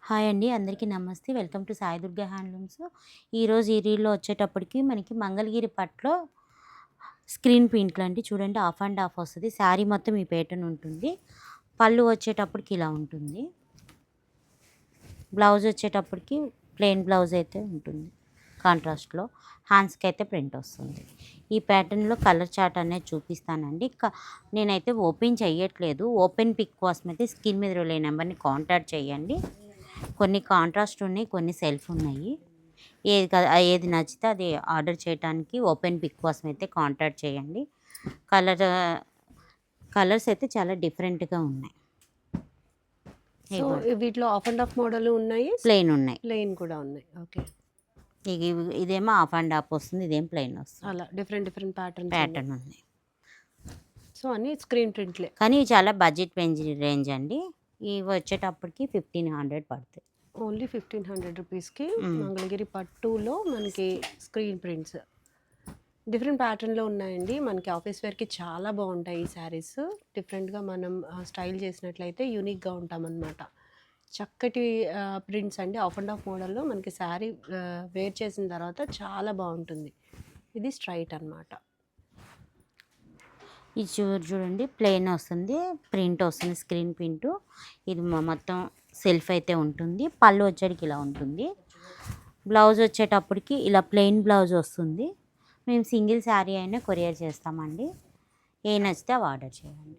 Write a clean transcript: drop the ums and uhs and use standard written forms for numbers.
Hi అండి. అందరికీ నమస్తే. Welcome to Sai Durga handlooms. ఈరోజు ఈ రీల్‌లో వచ్చేటప్పటికి మనకి మంగళగిరి పట్టులో స్క్రీన్ ప్రింట్‌లండి. చూడండి హాఫ్ అండ్ హాఫ్ వస్తది. శారీ మొత్తం ఈ ప్యాటర్న్ ఉంటుంది. పళ్ళు వచ్చేటప్పటికి ఇలా ఉంటుంది. బ్లౌజ్ వచ్చేటప్పటికి ప్లెయిన్ బ్లౌజ్ అయితే ఉంటుంది కాంట్రాస్ట్‌లో. హ్యాండ్స్‌కి అయితే ప్రింట్ వస్తుంది. ఈ ప్యాటర్న్‌లో కలర్ చార్ట్ అనేది చూపిస్తానండి. నేనైతే ఓపెన్ చెయ్యట్లేదు. ఓపెన్ పిక్ కోసం అయితే స్క్రీన్ మీద రోల్ నెంబర్‌ని కాంటాక్ట్ చేయండి. కొన్ని కాంట్రాస్ట్ ఉన్నాయి, కొన్ని సెల్ఫ్ ఉన్నాయి. ఏది నచ్చితే అది ఆర్డర్ చేయటానికి ఓపెన్ పిక్ కోసం అయితే కాంటాక్ట్ చేయండి. కలర్ కలర్స్ అయితే చాలా డిఫరెంట్‌గా ఉన్నాయి. సో, వీటిలో హాఫ్ అండ్ హాఫ్ మోడల్ ఉన్నాయి. ప్లెయిన్ ఉన్నాయి. ప్లెయిన్ కూడా ఉన్నాయి. ఓకే. ఇదేమో హాఫ్ అండ్ హాఫ్ వస్తుంది. ఇదేం ప్లెయిన్ వస్తుంది. అలా డిఫరెంట్ ప్యాటర్న్ ఉంది. సో, అన్నీ స్క్రీన్ ప్రింట్‌లే. కానీ ఇవి చాలా బడ్జెట్ రేంజ్ అండి. ఇవి వచ్చేటప్పటికి 1500 పడతాయి. ఓన్లీ 1500 రూపీస్‌కి హ్మ్. మంగళగిరి పట్టులో మనకి స్క్రీన్ ప్రింట్స్. డిఫరెంట్ ప్యాటర్న్‌లో ఉన్నాయండి. మనకి ఆఫీస్ వేర్‌కి చాలా బాగుంటాయి ఈ శారీస్. డిఫరెంట్‌గా మనం స్టైల్ చేసినట్లయితే యూనిక్‌గా ఉంటామన్నమాట. చక్కటి ప్రింట్స్ అండి. హాఫ్ అండ్ హాఫ్ మోడల్‌లో మనకి శారీ వేర్ చేసిన తర్వాత చాలా బాగుంటుంది. ఇది స్ట్రైట్ అన్నమాట. ఇది చూడండి ప్లెయిన్ వస్తుంది. ప్రింట్ వస్తుంది. Screen print. ఇది మొత్తం సెల్ఫ్ అయితే ఉంటుంది. పళ్ళు వచ్చేటికి ఇలా ఉంటుంది. బ్లౌజ్ వచ్చేటప్పటికి ఇలా ప్లెయిన్ బ్లౌజ్ వస్తుంది. మేము సింగిల్ శారీ అయినా కొరియర్ చేస్తామండి. ఏ నచ్చితే అవి ఆర్డర్ చేయండి.